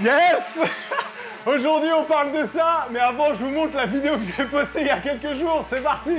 Yes. Aujourd'hui on parle de ça, mais avant je vous montre la vidéo que j'ai postée il y a quelques jours, c'est parti.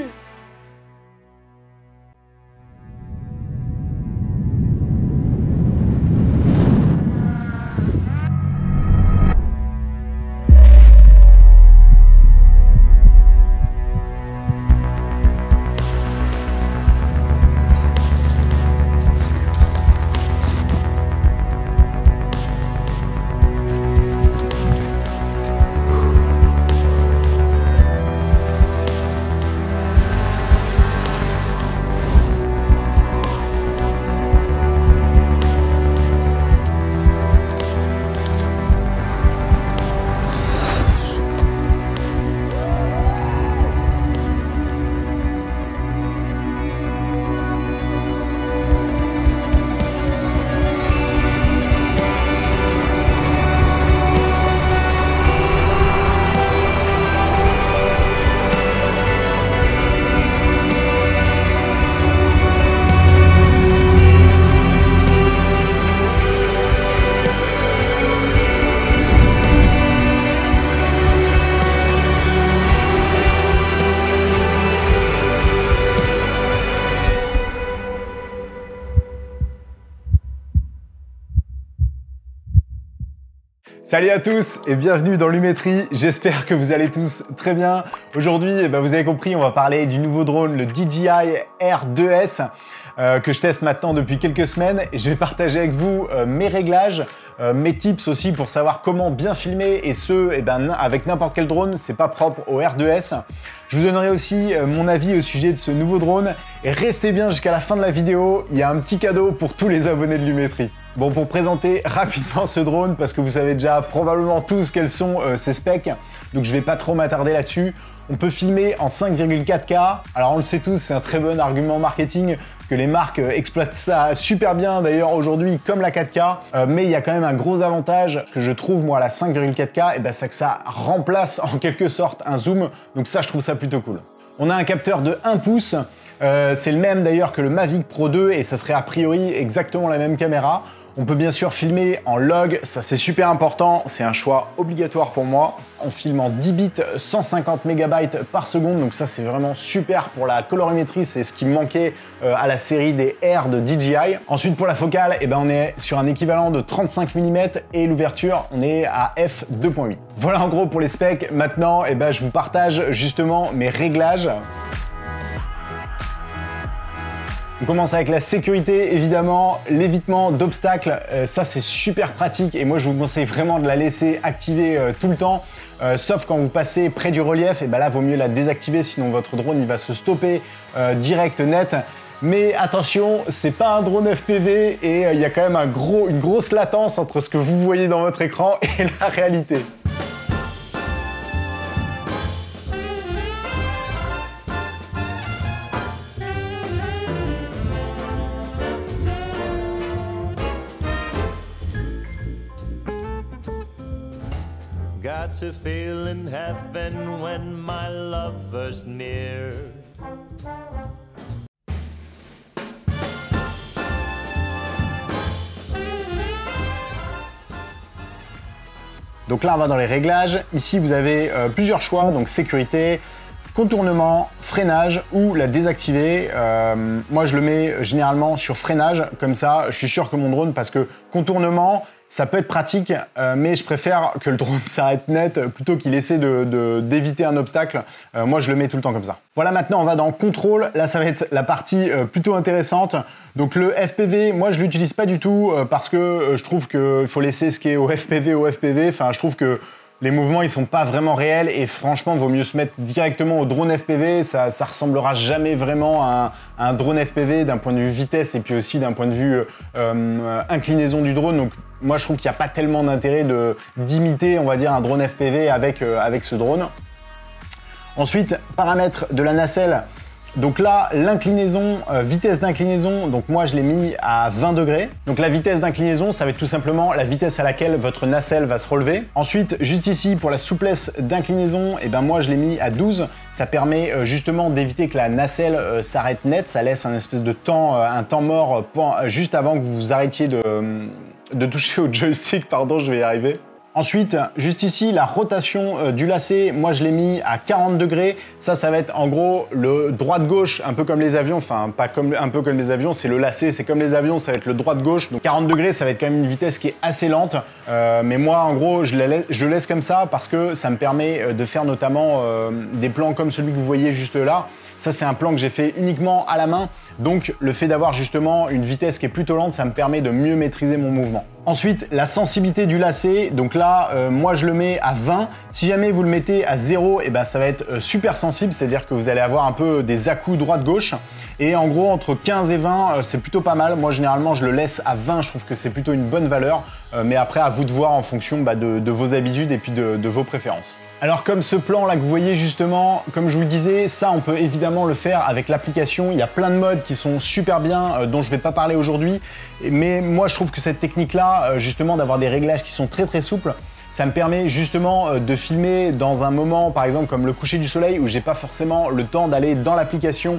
Salut à tous et bienvenue dans Lumetri, j'espère que vous allez tous très bien. Aujourd'hui, vous avez compris, on va parler du nouveau drone, le DJI R2S, que je teste maintenant depuis quelques semaines. Et je vais partager avec vous mes réglages, mes tips aussi pour savoir comment bien filmer et ce, avec n'importe quel drone, c'est pas propre au R2S. Je vous donnerai aussi mon avis au sujet de ce nouveau drone et restez bien jusqu'à la fin de la vidéo, il y a un petit cadeau pour tous les abonnés de Lumetri. Bon, pour présenter rapidement ce drone, parce que vous savez déjà probablement tous quels sont ses specs, donc je vais pas trop m'attarder là-dessus. On peut filmer en 5,4K, alors on le sait tous, c'est un très bon argument marketing, que les marques exploitent ça super bien d'ailleurs aujourd'hui comme la 4K, mais il y a quand même un gros avantage que je trouve moi à la 5,4K, c'est que ça remplace en quelque sorte un zoom, donc ça je trouve ça plutôt cool. On a un capteur de 1 pouce, c'est le même d'ailleurs que le Mavic Pro 2 et ça serait a priori exactement la même caméra. On peut bien sûr filmer en log, ça c'est super important, c'est un choix obligatoire pour moi. On filme en 10 bits, 150 MB par seconde, donc ça c'est vraiment super pour la colorimétrie, c'est ce qui me manquait à la série des R de DJI. Ensuite pour la focale, on est sur un équivalent de 35 mm et l'ouverture, on est à f2.8. Voilà en gros pour les specs. Maintenant, je vous partage justement mes réglages. On commence avec la sécurité, évidemment, l'évitement d'obstacles, ça c'est super pratique et moi je vous conseille vraiment de la laisser activée tout le temps, sauf quand vous passez près du relief, là vaut mieux la désactiver sinon votre drone il va se stopper direct net. Mais attention, c'est pas un drone FPV et il y a quand même une grosse latence entre ce que vous voyez dans votre écran et la réalité. Got to feel in heaven when my lover's near. Donc là, on va dans les réglages. Ici, vous avez plusieurs choix, donc sécurité, contournement, freinage ou la désactiver. Moi, je le mets généralement sur freinage, comme ça, je suis sûr que mon drone, parce que contournement, ça peut être pratique, mais je préfère que le drone s'arrête net plutôt qu'il essaie d'éviter un obstacle. Moi, je le mets tout le temps comme ça. Voilà, maintenant, on va dans contrôle. Là, ça va être la partie plutôt intéressante. Donc, le FPV, moi, je l'utilise pas du tout parce que je trouve qu'il faut laisser ce qui est au FPV. Enfin, je trouve que les mouvements, ils sont pas vraiment réels et franchement, vaut mieux se mettre directement au drone FPV. Ça ressemblera jamais vraiment à un drone FPV d'un point de vue vitesse et puis aussi d'un point de vue inclinaison du drone. Donc, moi, je trouve qu'il n'y a pas tellement d'intérêt d'imiter, on va dire, un drone FPV avec ce drone. Ensuite, paramètres de la nacelle. Donc là, l'inclinaison, vitesse d'inclinaison, donc moi je l'ai mis à 20 degrés. Donc la vitesse d'inclinaison, ça va être tout simplement la vitesse à laquelle votre nacelle va se relever. Ensuite, juste ici, pour la souplesse d'inclinaison, moi je l'ai mis à 12. Ça permet justement d'éviter que la nacelle s'arrête net. Ça laisse un espèce de temps, un temps mort juste avant que vous arrêtiez de toucher au joystick, pardon, je vais y arriver. Ensuite, juste ici, la rotation du lacet, moi je l'ai mis à 40 degrés. Ça va être en gros le droite-gauche, un peu comme les avions, enfin pas comme un peu comme les avions, c'est le lacet, c'est comme les avions, ça va être le droite-gauche. Donc 40 degrés, ça va être quand même une vitesse qui est assez lente. Mais moi, en gros, je le laisse comme ça parce que ça me permet de faire notamment des plans comme celui que vous voyez juste là. Ça, c'est un plan que j'ai fait uniquement à la main. Donc, le fait d'avoir justement une vitesse qui est plutôt lente, ça me permet de mieux maîtriser mon mouvement. Ensuite, la sensibilité du lacet. Donc là, moi, je le mets à 20. Si jamais vous le mettez à 0, et ben, ça va être super sensible. C'est-à-dire que vous allez avoir un peu des à-coups droite-gauche. Et en gros, entre 15 et 20, c'est plutôt pas mal. Moi, généralement, je le laisse à 20. Je trouve que c'est plutôt une bonne valeur. Mais après, à vous de voir en fonction de vos habitudes et puis de vos préférences. Alors, comme ce plan-là que vous voyez justement, comme je vous le disais, ça, on peut évidemment le faire avec l'application. Il y a plein de modes qui sont super bien, dont je ne vais pas parler aujourd'hui. Mais moi, je trouve que cette technique-là, justement, d'avoir des réglages qui sont très souples, ça me permet justement de filmer dans un moment, par exemple, comme le coucher du soleil, où j'ai pas forcément le temps d'aller dans l'application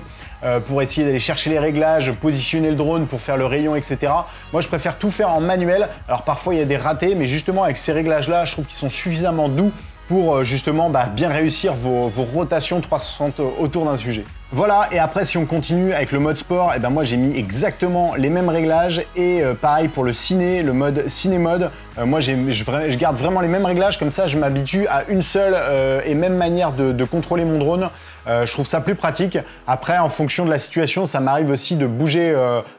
pour essayer d'aller chercher les réglages, positionner le drone pour faire le rayon, etc. Moi, je préfère tout faire en manuel. Alors, parfois, il y a des ratés, mais justement, avec ces réglages-là, je trouve qu'ils sont suffisamment doux pour justement bien réussir vos rotations 360 autour d'un sujet. Voilà, et après si on continue avec le mode sport, et ben moi j'ai mis exactement les mêmes réglages et pareil pour le ciné, le mode ciné mode, moi je garde vraiment les mêmes réglages, comme ça je m'habitue à une seule et même manière de contrôler mon drone. Je trouve ça plus pratique. Après, en fonction de la situation, ça m'arrive aussi de bouger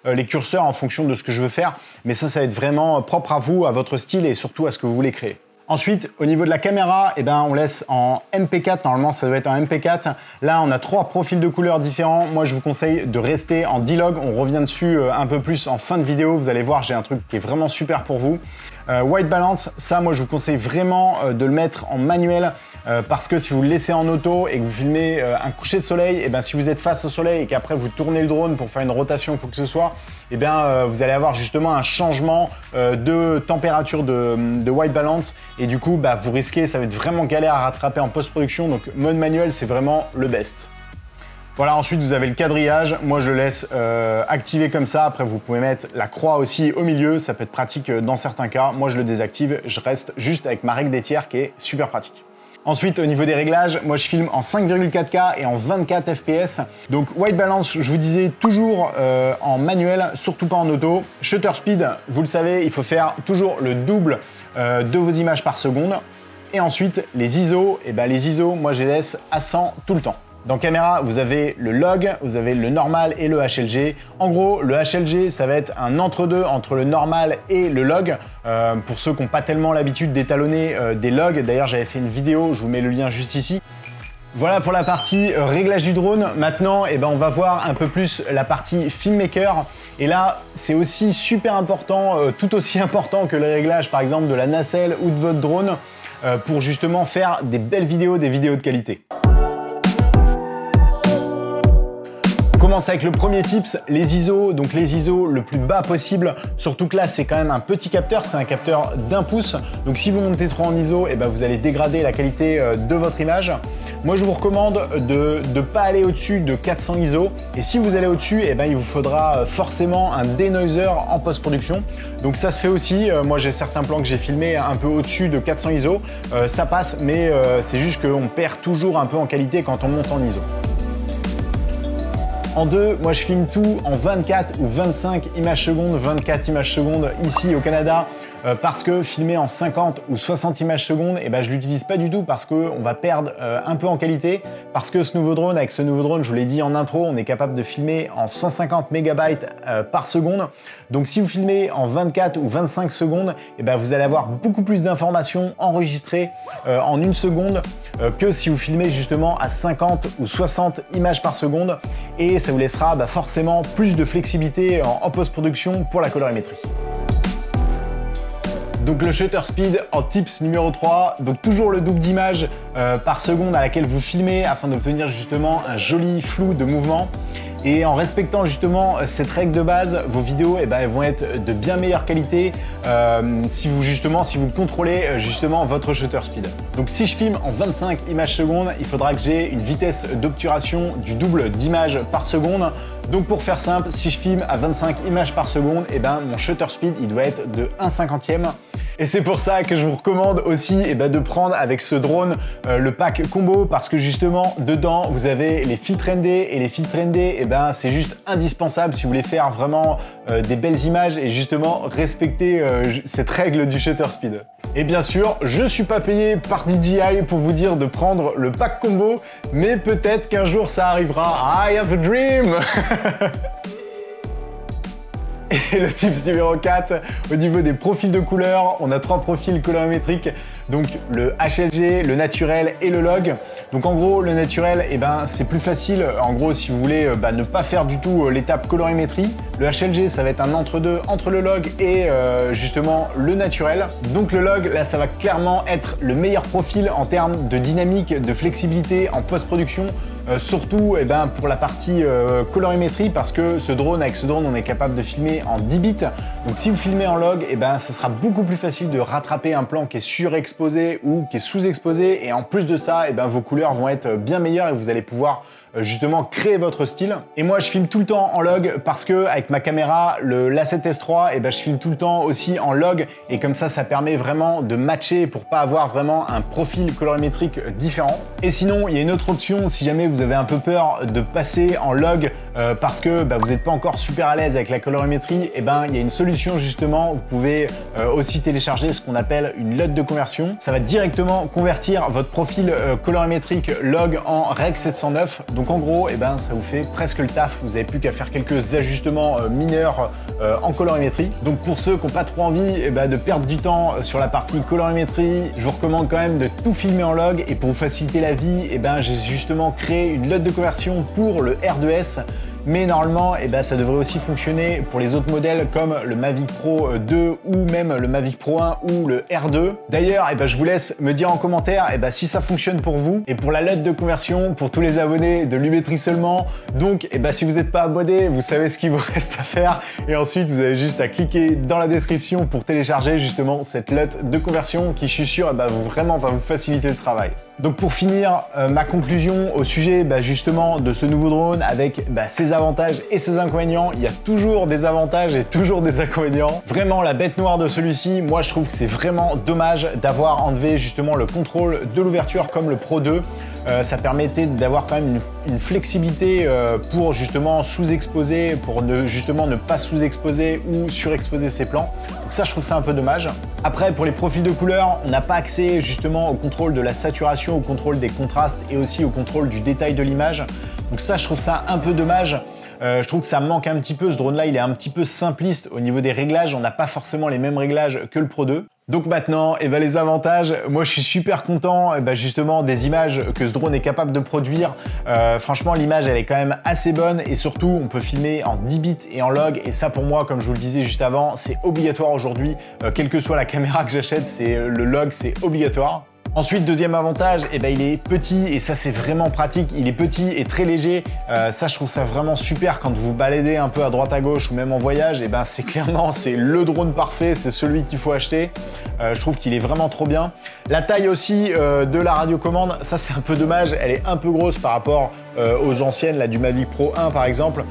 les curseurs en fonction de ce que je veux faire, mais ça va être vraiment propre à vous, à votre style et surtout à ce que vous voulez créer. Ensuite, au niveau de la caméra, eh ben, on laisse en MP4, normalement ça doit être en MP4. Là, on a 3 profils de couleurs différents. Moi, je vous conseille de rester en D-Log. On revient dessus un peu plus en fin de vidéo. Vous allez voir, j'ai un truc qui est vraiment super pour vous. White Balance, ça, moi, je vous conseille vraiment de le mettre en manuel parce que si vous le laissez en auto et que vous filmez un coucher de soleil, eh ben, si vous êtes face au soleil et qu'après vous tournez le drone pour faire une rotation ou quoi que ce soit, eh bien, vous allez avoir justement un changement de température de white balance et du coup vous risquez, ça va être vraiment galère à rattraper en post-production, donc mode manuel c'est vraiment le best. Voilà, ensuite vous avez le quadrillage, moi je le laisse activer comme ça, après vous pouvez mettre la croix aussi au milieu, ça peut être pratique dans certains cas, moi je le désactive, je reste juste avec ma règle des tiers qui est super pratique. Ensuite, au niveau des réglages, moi je filme en 5,4K et en 24 fps. Donc white balance, je vous disais toujours en manuel, surtout pas en auto. Shutter speed, vous le savez, il faut faire toujours le double de vos images par seconde. Et ensuite, les ISO, et les ISO, moi je les laisse à 100 tout le temps. Dans caméra, vous avez le log, vous avez le normal et le HLG. En gros, le HLG, ça va être un entre-deux entre le normal et le log. Pour ceux qui n'ont pas tellement l'habitude d'étalonner des logs, d'ailleurs j'avais fait une vidéo, je vous mets le lien juste ici. Voilà pour la partie réglage du drone. Maintenant, on va voir un peu plus la partie filmmaker. Et là, c'est aussi super important, tout aussi important que le réglage par exemple de la nacelle ou de votre drone pour justement faire des belles vidéos, des vidéos de qualité. On commence avec le premier tips, les ISO. Donc les ISO le plus bas possible, surtout que là c'est quand même un petit capteur, c'est un capteur d'1 pouce. Donc si vous montez trop en ISO, vous allez dégrader la qualité de votre image. Moi je vous recommande de ne pas aller au-dessus de 400 ISO. Et si vous allez au-dessus, il vous faudra forcément un denoiser en post-production. Donc ça se fait aussi, moi j'ai certains plans que j'ai filmés un peu au-dessus de 400 ISO. Ça passe, mais c'est juste qu'on perd toujours un peu en qualité quand on monte en ISO. En deux, moi je filme tout en 24 ou 25 images secondes, 24 images secondes ici au Canada, parce que filmer en 50 ou 60 images secondes, je l'utilise pas du tout parce qu'on va perdre un peu en qualité, parce que avec ce nouveau drone, je vous l'ai dit en intro, on est capable de filmer en 150 MB par seconde. Donc si vous filmez en 24 ou 25 secondes, vous allez avoir beaucoup plus d'informations enregistrées en une seconde que si vous filmez justement à 50 ou 60 images par seconde, et ça vous laissera forcément plus de flexibilité en post-production pour la colorimétrie. Donc le shutter speed en tips numéro 3, donc toujours le double d'images par seconde à laquelle vous filmez afin d'obtenir justement un joli flou de mouvement. Et en respectant justement cette règle de base, vos vidéos elles vont être de bien meilleure qualité si vous contrôlez justement votre shutter speed. Donc si je filme en 25 images secondes, il faudra que j'ai une vitesse d'obturation du double d'images par seconde. Donc pour faire simple, si je filme à 25 images par seconde, mon shutter speed il doit être de 1/50e. Et c'est pour ça que je vous recommande aussi de prendre avec ce drone le pack combo parce que justement dedans vous avez les filtres ND et les filtres ND c'est juste indispensable si vous voulez faire vraiment des belles images et justement respecter cette règle du shutter speed. Et bien sûr, je suis pas payé par DJI pour vous dire de prendre le pack combo, mais peut-être qu'un jour ça arrivera. I have a dream. Et le tips numéro 4, au niveau des profils de couleurs, on a 3 profils colorimétriques, donc le HLG, le naturel et le log. Donc en gros, le naturel, c'est plus facile. En gros, si vous voulez ne pas faire du tout l'étape colorimétrie, le HLG, ça va être un entre-deux entre le log et justement le naturel. Donc le log, là, ça va clairement être le meilleur profil en termes de dynamique, de flexibilité en post-production. Surtout pour la partie colorimétrie parce que avec ce drone on est capable de filmer en 10 bits. Donc si vous filmez en log, ce sera beaucoup plus facile de rattraper un plan qui est surexposé ou qui est sous-exposé et en plus de ça, vos couleurs vont être bien meilleures et vous allez pouvoir justement créer votre style. Et moi je filme tout le temps en log parce que avec ma caméra, l'A7S3, je filme tout le temps aussi en log et comme ça permet vraiment de matcher pour pas avoir vraiment un profil colorimétrique différent. Et sinon il y a une autre option si jamais vous avez un peu peur de passer en log parce que vous n'êtes pas encore super à l'aise avec la colorimétrie, il y a une solution justement, vous pouvez aussi télécharger ce qu'on appelle une LUT de conversion. Ça va directement convertir votre profil colorimétrique log en Rec 709. Donc en gros, ça vous fait presque le taf. Vous n'avez plus qu'à faire quelques ajustements mineurs en colorimétrie. Donc pour ceux qui n'ont pas trop envie de perdre du temps sur la partie colorimétrie, je vous recommande quand même de tout filmer en log. Et pour vous faciliter la vie, j'ai justement créé une LUT de conversion pour le R2S. Mais normalement, ça devrait aussi fonctionner pour les autres modèles comme le Mavic Pro 2 ou même le Mavic Pro 1 ou le R2. D'ailleurs, je vous laisse me dire en commentaire si ça fonctionne pour vous. Et pour la LUT de conversion, pour tous les abonnés de Lumétrie seulement. Donc, si vous n'êtes pas abonné, vous savez ce qu'il vous reste à faire. Et ensuite, vous avez juste à cliquer dans la description pour télécharger justement cette LUT de conversion qui, je suis sûr, vraiment va vous faciliter le travail. Donc pour finir, ma conclusion au sujet justement de ce nouveau drone avec ses avantages et ses inconvénients. Il y a toujours des avantages et toujours des inconvénients. Vraiment la bête noire de celui-ci, moi je trouve que c'est vraiment dommage d'avoir enlevé justement le contrôle de l'ouverture comme le Pro 2. Ça permettait d'avoir quand même une flexibilité pour justement sous-exposer, pour justement ne pas sous-exposer ou surexposer ses plans. Donc ça, je trouve ça un peu dommage. Après, pour les profils de couleurs, on n'a pas accès justement au contrôle de la saturation, au contrôle des contrastes et aussi au contrôle du détail de l'image. Donc ça, je trouve ça un peu dommage. Je trouve que ça manque un petit peu, ce drone-là, il est un petit peu simpliste au niveau des réglages. On n'a pas forcément les mêmes réglages que le Pro 2. Donc maintenant, les avantages, moi je suis super content justement des images que ce drone est capable de produire. Franchement, l'image elle est quand même assez bonne et surtout on peut filmer en 10 bits et en log et ça pour moi, comme je vous le disais juste avant, c'est obligatoire aujourd'hui. Quelle que soit la caméra que j'achète, le log c'est obligatoire. Ensuite, deuxième avantage, il est petit et ça c'est vraiment pratique. Il est petit et très léger. Ça, je trouve ça vraiment super quand vous vous baladez un peu à droite à gauche ou même en voyage. C'est clairement le drone parfait, c'est celui qu'il faut acheter. Je trouve qu'il est vraiment trop bien. La taille aussi de la radiocommande, ça c'est un peu dommage. Elle est un peu grosse par rapport aux anciennes, là du Mavic Pro 1 par exemple.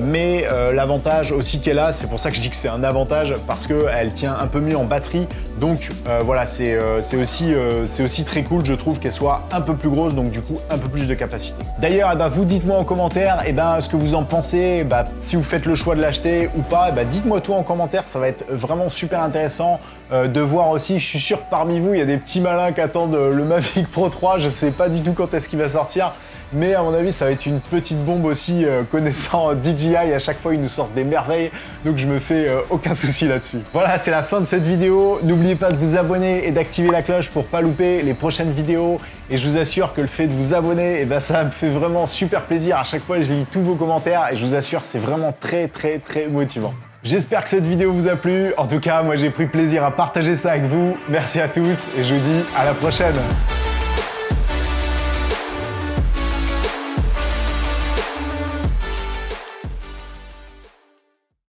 Mais l'avantage aussi qu'elle a, c'est pour ça que je dis que c'est un avantage parce qu'elle tient un peu mieux en batterie. Donc voilà, c'est aussi très cool, je trouve, qu'elle soit un peu plus grosse, donc du coup un peu plus de capacité. D'ailleurs, vous dites-moi en commentaire ce que vous en pensez, si vous faites le choix de l'acheter ou pas, dites-moi tout en commentaire, ça va être vraiment super intéressant de voir aussi. Je suis sûr que parmi vous, il y a des petits malins qui attendent le Mavic Pro 3, je sais pas du tout quand est-ce qu'il va sortir, mais à mon avis, ça va être une petite bombe aussi, connaissant DJI, à chaque fois ils nous sortent des merveilles, donc je me fais aucun souci là-dessus. Voilà, c'est la fin de cette vidéo. N'oubliez pas de vous abonner et d'activer la cloche pour pas louper les prochaines vidéos. Et je vous assure que le fait de vous abonner, ça me fait vraiment super plaisir. À chaque fois, je lis tous vos commentaires et je vous assure, c'est vraiment très motivant. J'espère que cette vidéo vous a plu. En tout cas, moi j'ai pris plaisir à partager ça avec vous. Merci à tous et je vous dis à la prochaine.